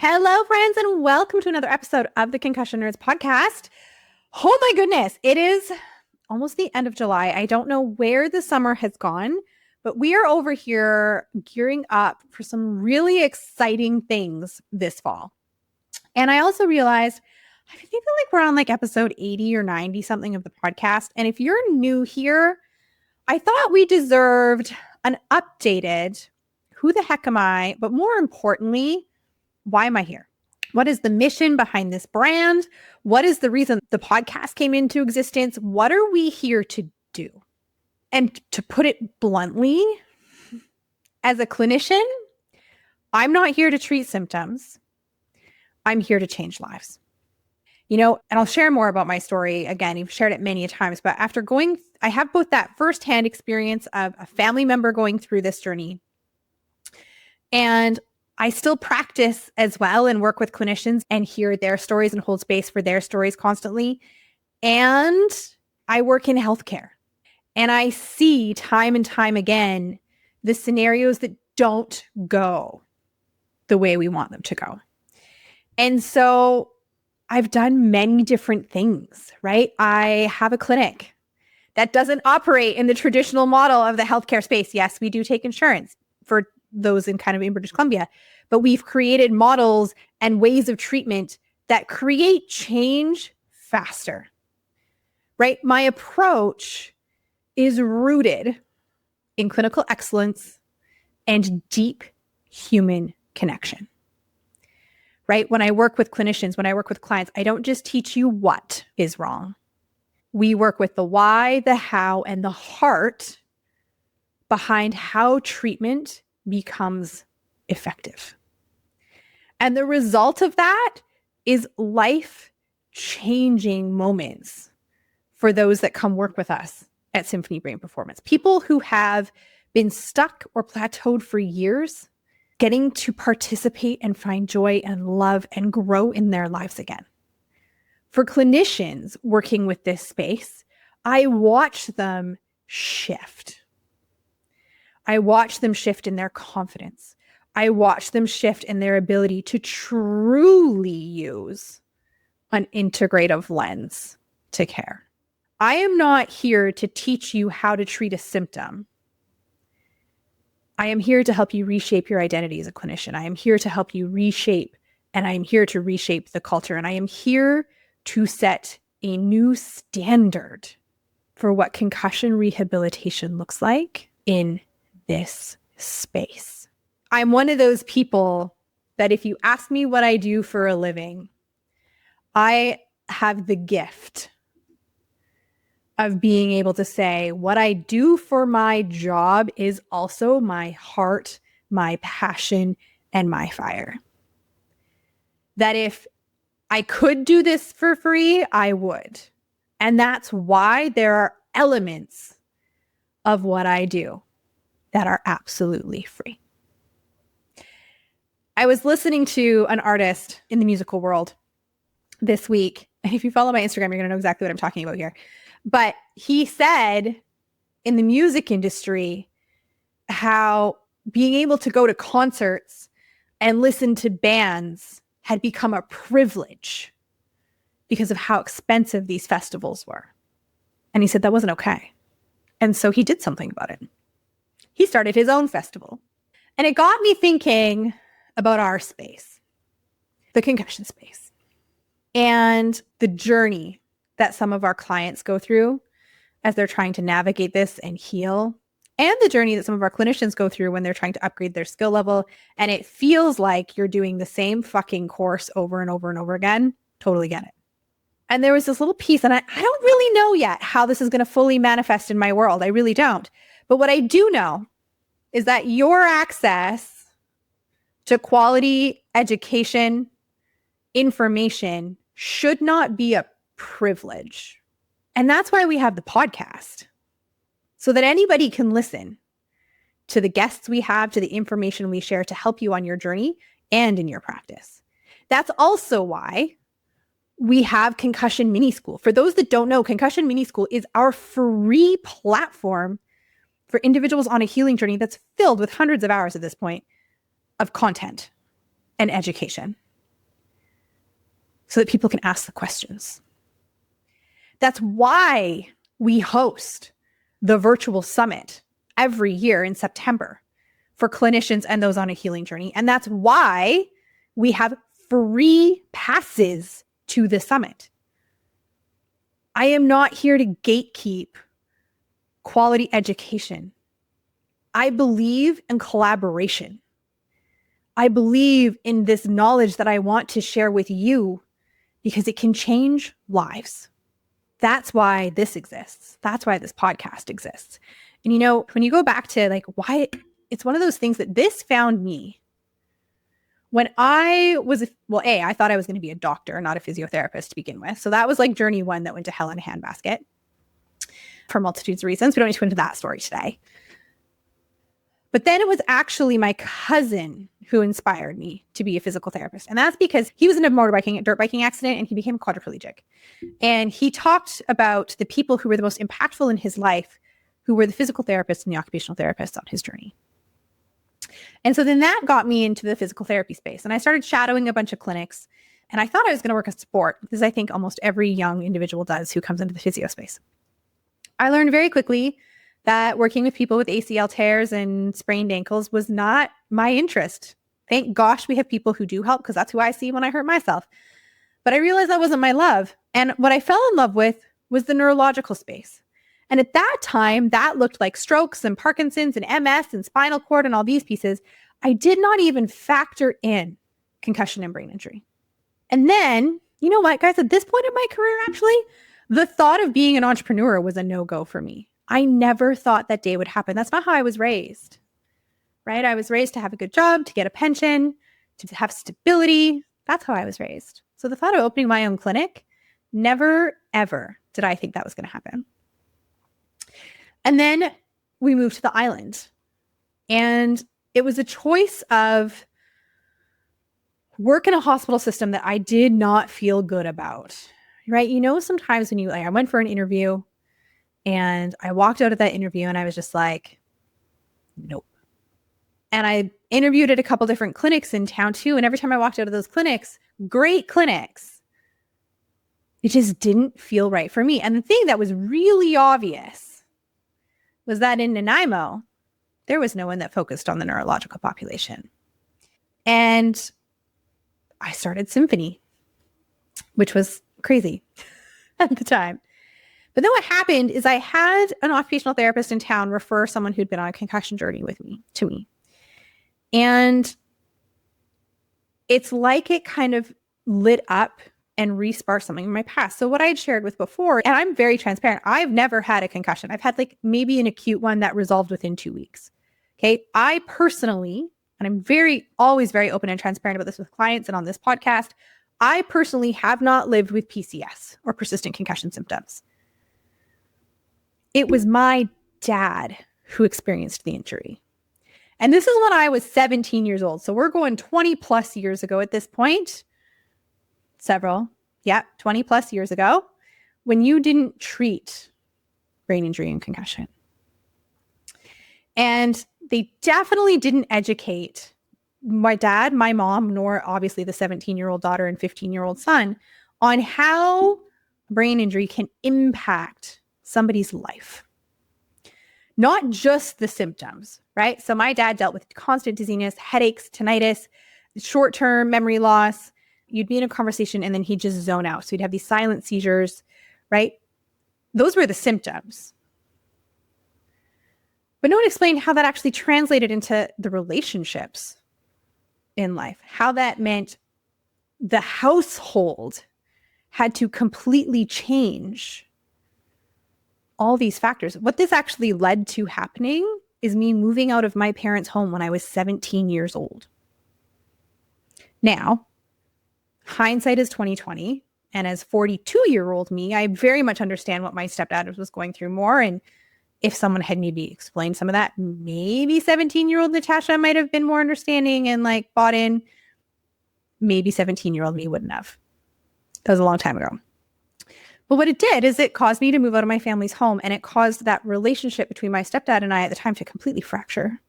Hello, friends, and welcome to another episode of the Concussion Nerds podcast. Oh my goodness, it is almost the end of July. I don't know where the summer has gone, but we are over here gearing up for some really exciting things this fall. And I also realized I feel like we're on like episode 80 or 90 something of the podcast. And if you're new here, I thought we deserved an updated who the heck am I? But more importantly, why am I here? What is the mission behind this brand? What is the reason the podcast came into existence? What are we here to do? And to put it bluntly, as a clinician, I'm not here to treat symptoms. I'm here to change lives. And I'll share more about my story. Again, you've shared it many times, but after I have both that firsthand experience of a family member going through this journey, and I still practice as well and work with clinicians and hear their stories and hold space for their stories constantly. And I work in healthcare. And I see time and time again the scenarios that don't go the way we want them to go. And so I've done many different things, right? I have a clinic that doesn't operate in the traditional model of the healthcare space. Yes, we do take insurance for those in British Columbia, but we've created models and ways of treatment that create change faster, right? My approach is rooted in clinical excellence and deep human connection, right? When I work with clinicians, when I work with clients, I don't just teach you what is wrong. We work with the why, the how, and the heart behind how treatment becomes effective. And the result of that is life-changing moments for those that come work with us at Symphony Brain Performance. People who have been stuck or plateaued for years, getting to participate and find joy and love and grow in their lives again. For clinicians working with this space, I watch them shift. I watch them shift in their confidence. I watch them shift in their ability to truly use an integrative lens to care. I am not here to teach you how to treat a symptom. I am here to help you reshape your identity as a clinician. I am here to help you reshape, and I am here to reshape the culture. And I am here to set a new standard for what concussion rehabilitation looks like in this space. I'm one of those people that if you ask me what I do for a living, I have the gift of being able to say what I do for my job is also my heart, my passion, and my fire. That if I could do this for free, I would. And that's why there are elements of what I do that are absolutely free. I was listening to an artist in the musical world this week. And if you follow my Instagram, you're going to know exactly what I'm talking about here. But he said in the music industry how being able to go to concerts and listen to bands had become a privilege because of how expensive these festivals were. And he said that wasn't okay. And so he did something about it. He started his own festival. And it got me thinking about our space, the concussion space, and the journey that some of our clients go through as they're trying to navigate this and heal, and the journey that some of our clinicians go through when they're trying to upgrade their skill level. And it feels like you're doing the same fucking course over and over and over again. Totally get it. And there was this little piece, and I don't really know yet how this is going to fully manifest in my world. I really don't. But what I do know is that your access to quality education, information should not be a privilege. And that's why we have the podcast, so that anybody can listen to the guests we have, to the information we share to help you on your journey and in your practice. That's also why we have Concussion Mini School. For those that don't know, Concussion Mini School is our free platform for individuals on a healing journey that's filled with hundreds of hours at this point of content and education. so that people can ask the questions. That's why we host the virtual summit every year in September for clinicians and those on a healing journey. And that's why we have free passes to the summit. I am not here to gatekeep quality education. I believe in collaboration. I believe in this knowledge that I want to share with you because it can change lives. That's why this exists. That's why this podcast exists. And you know, when you go back to like why, it's one of those things that this found me when I was, I thought I was going to be a doctor, not a physiotherapist to begin with. So that was like journey one that went to hell in a handbasket for multitudes of reasons. We don't need to go into that story today. But then it was actually my cousin who inspired me to be a physical therapist. And that's because he was in a dirt biking accident and he became quadriplegic. And he talked about the people who were the most impactful in his life, who were the physical therapists and the occupational therapists on his journey. And so then that got me into the physical therapy space. And I started shadowing a bunch of clinics. And I thought I was going to work a sport, because I think almost every young individual does who comes into the physio space. I learned very quickly that working with people with ACL tears and sprained ankles was not my interest. Thank gosh we have people who do help, because that's who I see when I hurt myself. But I realized that wasn't my love. And what I fell in love with was the neurological space. And at that time, that looked like strokes and Parkinson's and MS and spinal cord and all these pieces. I did not even factor in concussion and brain injury. And then, you know what, guys, at this point in my career, actually, the thought of being an entrepreneur was a no-go for me. I never thought that day would happen. That's not how I was raised, right? I was raised to have a good job, to get a pension, to have stability. That's how I was raised. So the thought of opening my own clinic, never, ever did I think that was going to happen. And then we moved to the island. And it was a choice of work in a hospital system that I did not feel good about, right? You know, sometimes when I went for an interview and I walked out of that interview and I was just like, nope. And I interviewed at a couple different clinics in town too. And every time I walked out of those clinics, great clinics, it just didn't feel right for me. And the thing that was really obvious was that in Nanaimo, there was no one that focused on the neurological population. And I started Symphony, which was crazy at the time. But then what happened is I had an occupational therapist in town refer someone who'd been on a concussion journey to me. And it's like it kind of lit up and re-sparked something in my past. So what I had shared with before, and I'm very transparent, I've never had a concussion. I've had like maybe an acute one that resolved within 2 weeks. Okay. I personally, and I'm always very open and transparent about this with clients and on this podcast, I personally have not lived with PCS or persistent concussion symptoms. It was my dad who experienced the injury. And this is when I was 17 years old. So we're going 20 plus years ago at this point. 20 plus years ago, when you didn't treat brain injury and concussion. And they definitely didn't educate my dad, my mom, nor obviously the 17-year-old daughter and 15-year-old son on how brain injury can impact somebody's life. Not just the symptoms, right? So my dad dealt with constant dizziness, headaches, tinnitus, short-term memory loss. You'd be in a conversation and then he'd just zone out. So he'd have these silent seizures, right? Those were the symptoms. But no one explained how that actually translated into the relationships in life, how that meant the household had to completely change all these factors. What this actually led to happening is me moving out of my parents' home when I was 17 years old. Now, hindsight is 2020. And as 42-year-old me, I very much understand what my stepdad was going through more. And if someone had maybe explained some of that, maybe 17-year-old Natasha might have been more understanding and like bought in. Maybe 17-year-old me wouldn't have. That was a long time ago. But what it did is it caused me to move out of my family's home, and it caused that relationship between my stepdad and I at the time to completely fracture.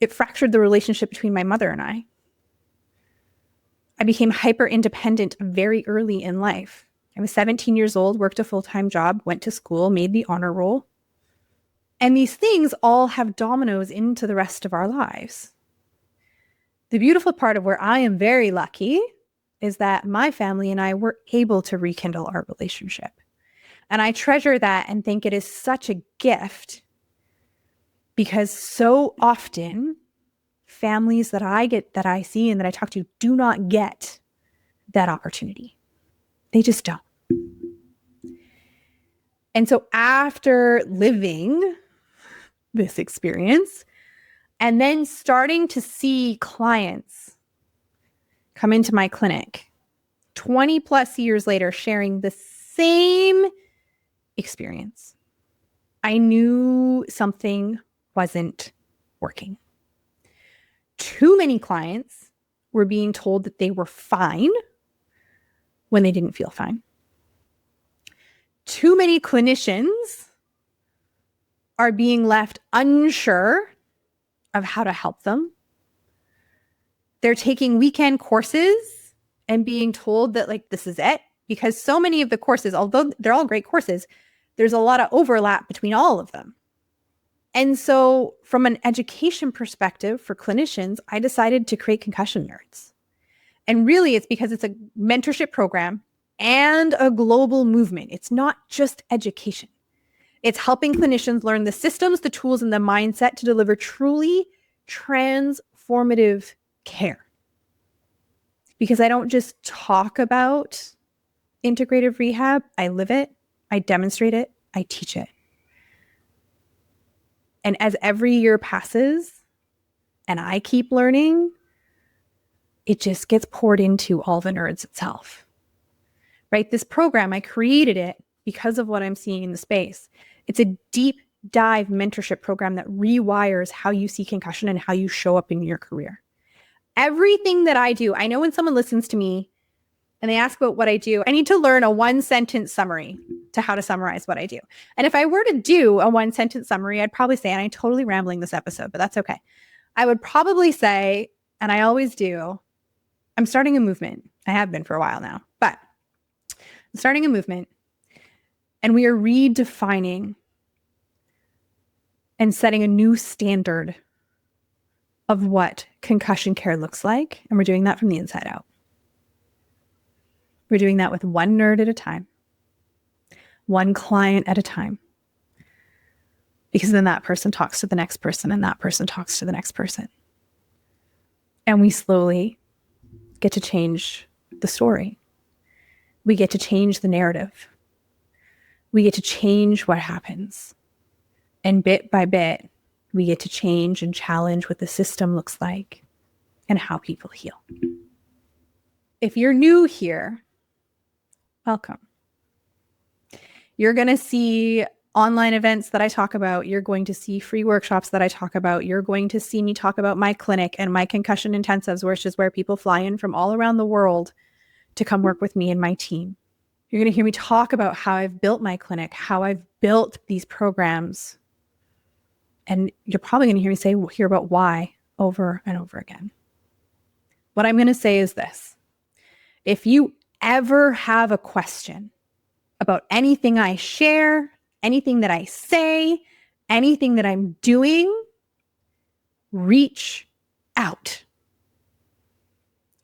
It fractured the relationship between my mother and I became hyper independent very early in life. I was 17 years old, worked a full-time job, went to school, made the honor roll. And these things all have dominoes into the rest of our lives. The beautiful part of where I am very lucky is that my family and I were able to rekindle our relationship. And I treasure that and think it is such a gift, because so often families that I see and that I talk to do not get that opportunity. They just don't. And so after living this experience and then starting to see clients come into my clinic 20 plus years later sharing the same experience, I knew something wasn't working. Too many clients were being told that they were fine when they didn't feel fine. Too many clinicians are being left unsure of how to help them. They're taking weekend courses and being told that like, this is it, because so many of the courses, although they're all great courses, there's a lot of overlap between all of them. And so from an education perspective for clinicians, I decided to create Concussion Nerds. And really it's because it's a mentorship program and a global movement. It's not just education. It's helping clinicians learn the systems, the tools, and the mindset to deliver truly transformative care. Because I don't just talk about integrative rehab, I live it, I demonstrate it, I teach it. And as every year passes and I keep learning, it just gets poured into all the nerds itself. Right? This program, I created it because of what I'm seeing in the space. It's a deep dive mentorship program that rewires how you see concussion and how you show up in your career. Everything that I do, I know when someone listens to me and they ask about what I do, I need to learn a 1-sentence summary to how to summarize what I do. And if I were to do a 1-sentence summary, I'd probably say, and I'm totally rambling this episode, but that's okay. I would probably say, and I always do, I'm starting a movement. I have been for a while now, but I'm starting a movement, and we are redefining and setting a new standard of what concussion care looks like. And we're doing that from the inside out. We're doing that with one nerd at a time, one client at a time. Because then that person talks to the next person and that person talks to the next person. And we slowly get to change the story. We get to change the narrative. We get to change what happens. And bit by bit, we get to change and challenge what the system looks like and how people heal. If you're new here, welcome. You're going to see online events that I talk about. You're going to see free workshops that I talk about. You're going to see me talk about my clinic and my concussion intensives, which is where people fly in from all around the world to come work with me and my team. You're going to hear me talk about how I've built my clinic, how I've built these programs. And you're probably going to hear about why over and over again. What I'm going to say is this. If you ever have a question about anything I share, anything that I say, anything that I'm doing, reach out.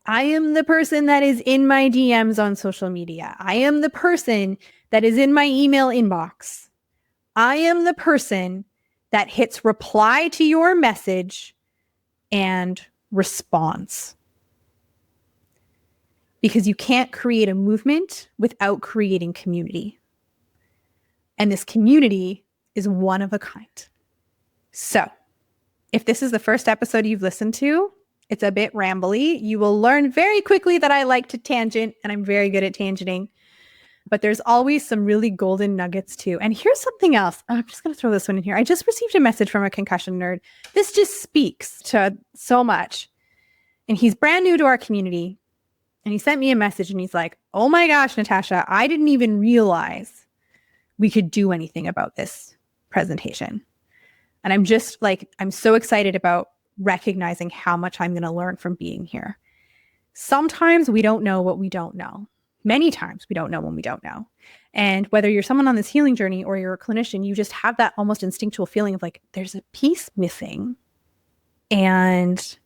I am the person that is in my DMs on social media. I am the person that is in my email inbox. I am the person that hits reply to your message and responds. Because you can't create a movement without creating community. And this community is one of a kind. So, if this is the first episode you've listened to, it's a bit rambly. You will learn very quickly that I like to tangent, and I'm very good at tangenting. But there's always some really golden nuggets too. And here's something else. I'm just going to throw this one in here. I just received a message from a concussion nerd. This just speaks to so much. And he's brand new to our community. And he sent me a message and he's like, oh my gosh, Natasha, I didn't even realize we could do anything about this presentation. And I'm just like, I'm so excited about recognizing how much I'm going to learn from being here. Sometimes we don't know what we don't know. Many times we don't know when we don't know. And whether you're someone on this healing journey or you're a clinician, you just have that almost instinctual feeling of like, there's a piece missing. And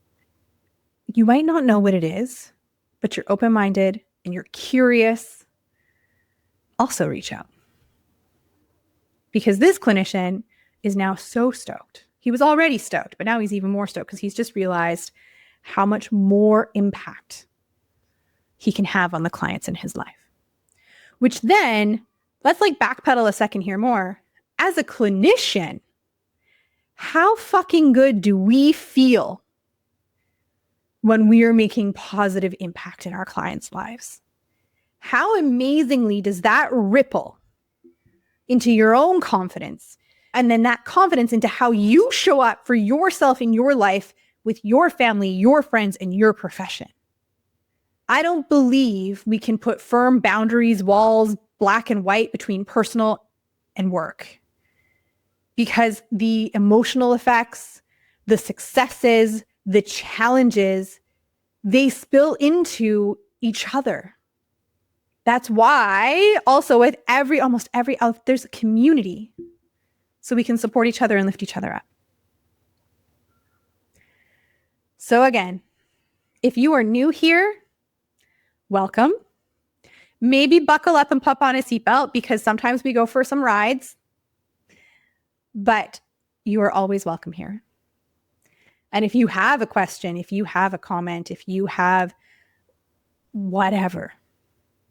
you might not know what it is, but you're open-minded and you're curious. Also reach out. Because this clinician is now so stoked. He was already stoked, but now he's even more stoked because he's just realized how much more impact he can have on the clients in his life. Which then, let's like backpedal a second here more. As a clinician, how fucking good do we feel when we are making positive impact in our clients' lives? How amazingly does that ripple into your own confidence? And then that confidence into how you show up for yourself in your life with your family, your friends, and your profession. I don't believe we can put firm boundaries, walls, black and white between personal and work. Because the emotional effects, the successes, the challenges, they spill into each other. That's why also with almost every, there's a community so we can support each other and lift each other up. So again, if you are new here, welcome. Maybe buckle up and pop on a seatbelt because sometimes we go for some rides, but you are always welcome here. And if you have a question, if you have a comment, if you have whatever,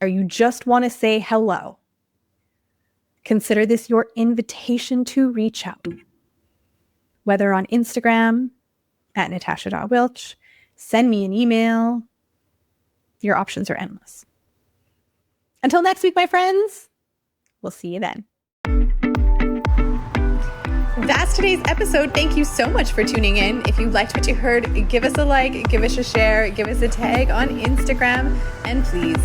or you just want to say hello, consider this your invitation to reach out. Whether on Instagram at natasha.wilch, send me an email. Your options are endless. Until next week, my friends, we'll see you then. That's today's episode. Thank you so much for tuning in. If you liked what you heard, give us a like, give us a share, give us a tag on Instagram, and please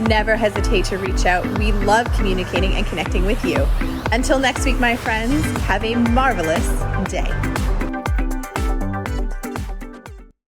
never hesitate to reach out. We love communicating and connecting with you. Until next week, my friends, have a marvelous day.